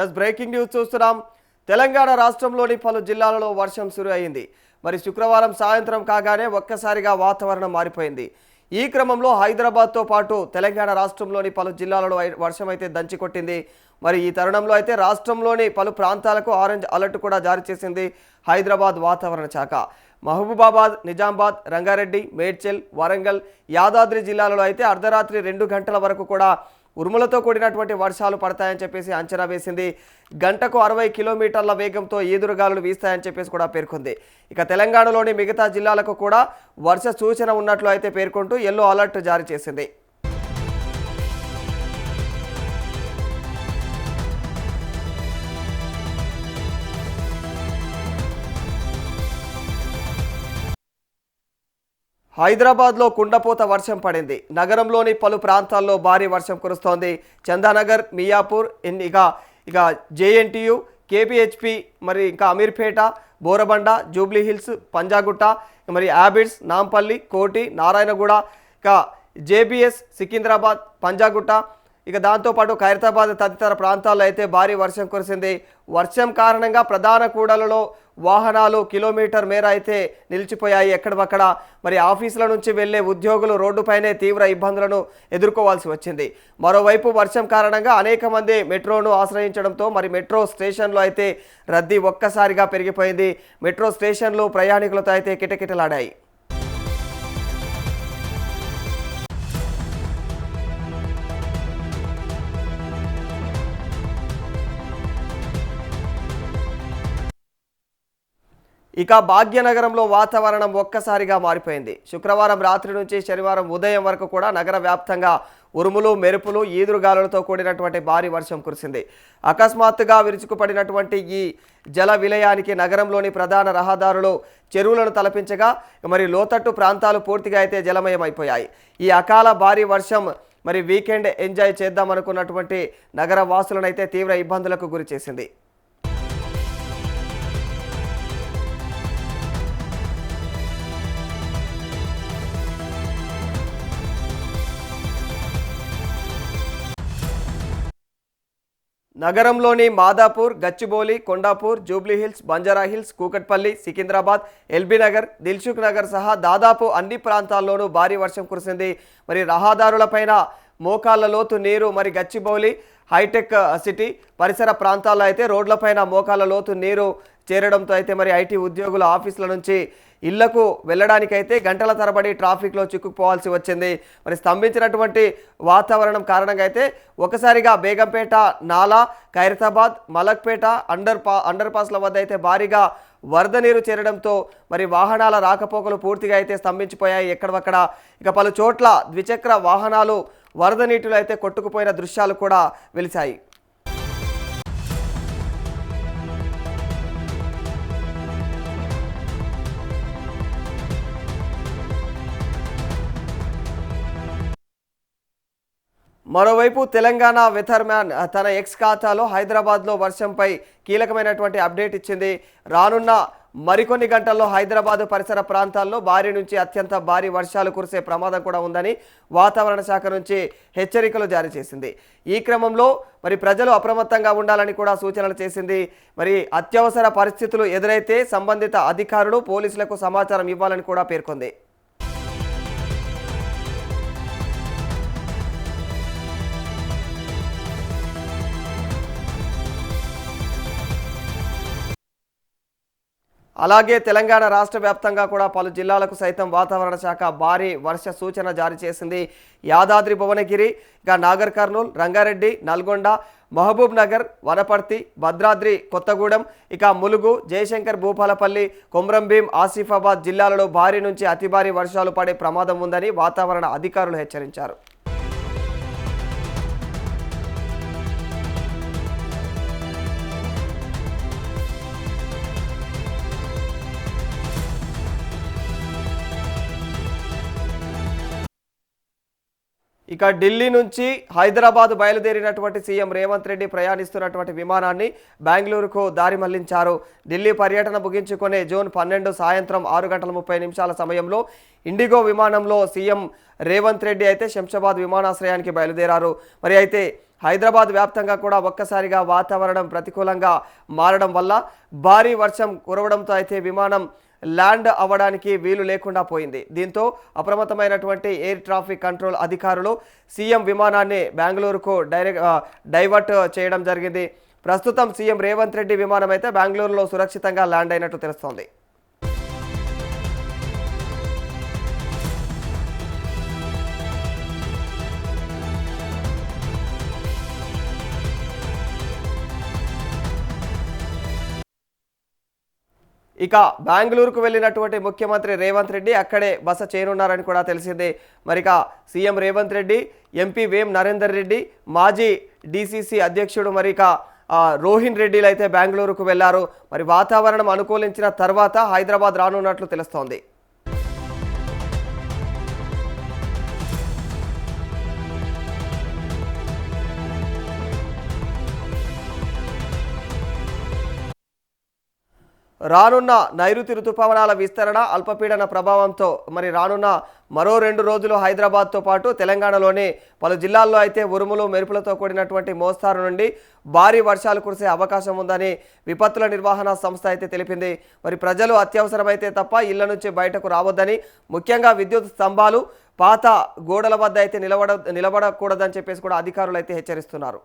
Yes breaking news చూస్తున్నాం. తెలంగాణ రాష్ట్రంలోని పలు జిల్లాలలో వర్షం సురు అయింది. మరి శుక్రవారం సాయంత్రం కాగానే ఒక్కసారిగా వాతావరణం మారిపోయింది. ఈ క్రమంలో హైదరాబాద్తో పాటు తెలంగాణ రాష్ట్రంలోని పలు జిల్లాలలో వర్షం అయితే దంచికొట్టింది. మరి ఈ తరుణంలో అయితే రాష్ట్రంలోని పలు ప్రాంతాలకు ఆరెంజ్ అలర్ట్ కూడా జారీ చేసింది హైదరాబాద్ వాతావరణ శాఖ. మహబూబాబాద్, నిజామాబాద్, రంగారెడ్డి, మేడ్చల్, వరంగల్, యాదాద్రి జిల్లాలలో అయితే అర్ధరాత్రి 2 గంటల వరకు కూడా ఉరుములతో కూడినటువంటి వర్షాలు పడతాయని చెప్పేసి అంచనా వేసింది. గంటకు 60 కిలోమీటర్ల వేగంతో ఈదురుగాలులు వీస్తాయని చెప్పేసి కూడా పేర్కొంది. ఇక తెలంగాణలోని మిగతా జిల్లాలకు కూడా వర్ష సూచన ఉన్నట్లు అయితే పేర్కొంటూ ఎల్లో అలర్ట్ జారీ చేసింది. హైదరాబాద్లో కుండపోత వర్షం పడింది. నగరంలోని పలు ప్రాంతాల్లో భారీ వర్షం కురుస్తోంది. చందానగర్, మియాపూర్, ఇక జేఎన్టీయు, కేపీహెచ్పి, మరి ఇంకా అమీర్పేట, బోరబండ, జూబ్లీహిల్స్, పంజాగుట్ట, మరి యాబిడ్స్, నాంపల్లి, కోటి, నారాయణగూడ, ఇక జేబీఎస్, సికింద్రాబాద్, పంజాగుట్ట, ఇక దాంతోపాటు ఖైరతాబాద్ తదితర ప్రాంతాల్లో అయితే భారీ వర్షం కురిసింది. వర్షం కారణంగా ప్రధాన కూడలలో వాహనాలు కిలోమీటర్ మేర అయితే నిలిచిపోయాయి. ఎక్కడక్కడ మరి ఆఫీసుల నుంచి వెళ్లే ఉద్యోగులు రోడ్డుపైనే తీవ్ర ఇబ్బందులను ఎదుర్కోవాల్సి వచ్చింది. మరోవైపు వర్షం కారణంగా అనేక మంది మెట్రోను ఆశ్రయించడంతో మరి మెట్రో స్టేషన్లో అయితే రద్దీ ఒక్కసారిగా పెరిగిపోయింది. మెట్రో స్టేషన్లు ప్రయాణికులతో అయితే కిటకిటలాడాయి. ఇక భాగ్యనగరంలో వాతావరణం ఒక్కసారిగా మారిపోయింది. శుక్రవారం రాత్రి నుంచి శనివారం ఉదయం వరకు కూడా నగర వ్యాప్తంగా ఉరుములు, మెరుపులు, ఈదురుగాలులతో కూడినటువంటి భారీ వర్షం కురిసింది. అకస్మాత్తుగా విరుచుకుపడినటువంటి ఈ జల విలయానికి నగరంలోని ప్రధాన రహదారులు చెరువులను తలపించగా మరి లోతట్టు ప్రాంతాలు పూర్తిగా అయితే జలమయమైపోయాయి. ఈ అకాల భారీ వర్షం మరి వీకెండ్ ఎంజాయ్ చేద్దామనుకున్నటువంటి నగర వాసులనైతే తీవ్ర ఇబ్బందులకు గురి చేసింది. నగరంలోని మాదాపూర్, గచ్చిబౌలి, కొండాపూర్, జూబ్లీహిల్స్, బంజారాహిల్స్, కూకట్పల్లి, సికింద్రాబాద్, ఎల్బీనగర్, దిల్సుఖ్ నగర్ సహా దాదాపు అన్ని ప్రాంతాల్లోనూ భారీ వర్షం కురిసింది. మరి రహదారులపైన మోకాళ్ల లోతు నీరు. మరి గచ్చిబౌలి, హైటెక్ సిటీ పరిసర ప్రాంతాల్లో అయితే రోడ్లపైన మోకాళ్ల లోతు నీరు చేరడంతో అయితే మరి ఐటీ ఉద్యోగుల ఆఫీసుల నుంచి ఇళ్లకు వెళ్ళడానికైతే గంటల తరబడి ట్రాఫిక్లో చిక్కుకుపోవాల్సి వచ్చింది. మరి స్తంభించినటువంటి వాతావరణం కారణంగా అయితే ఒకసారిగా బేగంపేట, నాలా, ఖైరతాబాద్, మలక్పేట అండర్ పాస్ల వద్ద అయితే భారీగా వరద నీరు చేరడంతో మరి వాహనాల రాకపోకలు పూర్తిగా అయితే స్తంభించిపోయాయి. ఎక్కడక్కడ ఇక పలు చోట్ల ద్విచక్ర వాహనాలు వరద నీటిలో అయితే కొట్టుకుపోయిన దృశ్యాలు కూడా వెలిశాయి. మరోవైపు తెలంగాణ వెదర్మ్యాన్ తన ఎక్స్ ఖాతాలో హైదరాబాద్లో వర్షంపై కీలకమైనటువంటి అప్డేట్ ఇచ్చింది. రానున్న మరికొన్ని గంటల్లో హైదరాబాద్ పరిసర ప్రాంతాల్లో భారీ నుంచి అత్యంత భారీ వర్షాలు కురిసే ప్రమాదం కూడా ఉందని వాతావరణ శాఖ నుంచి హెచ్చరికలు జారీ చేసింది. ఈ క్రమంలో మరి ప్రజలు అప్రమత్తంగా ఉండాలని కూడా సూచనలు చేసింది. మరి అత్యవసర పరిస్థితులు ఎదురైతే సంబంధిత అధికారులు, పోలీసులకు సమాచారం ఇవ్వాలని కూడా పేర్కొంది. అలాగే తెలంగాణ రాష్ట్ర వ్యాప్తంగా కూడా పలు జిల్లాలకు సైతం వాతావరణ శాఖ భారీ వర్ష సూచన జారీ చేసింది. యాదాద్రి, భువనగిరి, ఇక నాగర్ కర్నూల్, రంగారెడ్డి, నల్గొండ, మహబూబ్ నగర్, వనపర్తి, భద్రాద్రి కొత్తగూడెం, ఇక ములుగు, జయశంకర్ భూపాలపల్లి, కొమ్రంభీం, ఆసిఫాబాద్ జిల్లాలలో భారీ నుంచి అతి భారీ వర్షాలు పడే ప్రమాదం ఉందని వాతావరణ అధికారులు హెచ్చరించారు. ఇక ఢిల్లీ నుంచి హైదరాబాద్ బయలుదేరినటువంటి సీఎం రేవంత్ రెడ్డి ప్రయాణిస్తున్నటువంటి విమానాన్ని బెంగళూరుకు దారి మళ్లించారు. ఢిల్లీ పర్యటన ముగించుకునే జూన్ 12 సాయంత్రం 6:30 సమయంలో ఇండిగో విమానంలో సీఎం రేవంత్ రెడ్డి అయితే శంషాబాద్ విమానాశ్రయానికి బయలుదేరారు. మరి అయితే హైదరాబాద్ వ్యాప్తంగా కూడా ఒక్కసారిగా వాతావరణం ప్రతికూలంగా మారడం వల్ల భారీ వర్షం కురవడంతో అయితే విమానం ల్యాండ్ అవ్వడానికి వీలు లేకుండా పోయింది. దీంతో అప్రమత్తమైనటువంటి ఎయిర్ ట్రాఫిక్ కంట్రోల్ అధికారులు సీఎం విమానాన్ని బెంగళూరుకు డైవర్ట్ చేయడం జరిగింది. ప్రస్తుతం సీఎం రేవంత్ రెడ్డి విమానం అయితే బెంగళూరులో సురక్షితంగా ల్యాండ్ అయినట్టు తెలుస్తోంది. ఇక బెంగళూరుకు వెళ్ళినటువంటి ముఖ్యమంత్రి రేవంత్ రెడ్డి అక్కడే బస చేయనున్నారని కూడా తెలిసింది. మరిక సీఎం రేవంత్ రెడ్డి, ఎంపీ వేం నరేందర్ రెడ్డి, మాజీ డీసీసీ అధ్యక్షుడు మరిక రోహిన్ రెడ్డిలు అయితే బెంగళూరుకు వెళ్లారు. మరి వాతావరణం అనుకూలించిన తర్వాత హైదరాబాద్ రానున్నట్లు తెలుస్తోంది. రానున్న నైరుతి రుతుపవనాల విస్తరణ, అల్పపీడన ప్రభావంతో మరి రానున్న మరో 2 రోజులు హైదరాబాద్తో పాటు తెలంగాణలోని పలు జిల్లాల్లో అయితే ఉరుములు మెరుపులతో కూడినటువంటి మోస్తారు నుండి భారీ వర్షాలు కురిసే అవకాశం ఉందని విపత్తుల నిర్వహణ సంస్థ అయితే తెలిపింది. మరి ప్రజలు అత్యవసరమైతే తప్ప ఇళ్ల నుంచి బయటకు రావద్దని, ముఖ్యంగా విద్యుత్ స్తంభాలు, పాత గోడల వద్ద అయితే నిలబడకూడదని చెప్పేసి కూడా అధికారులు అయితే హెచ్చరిస్తున్నారు.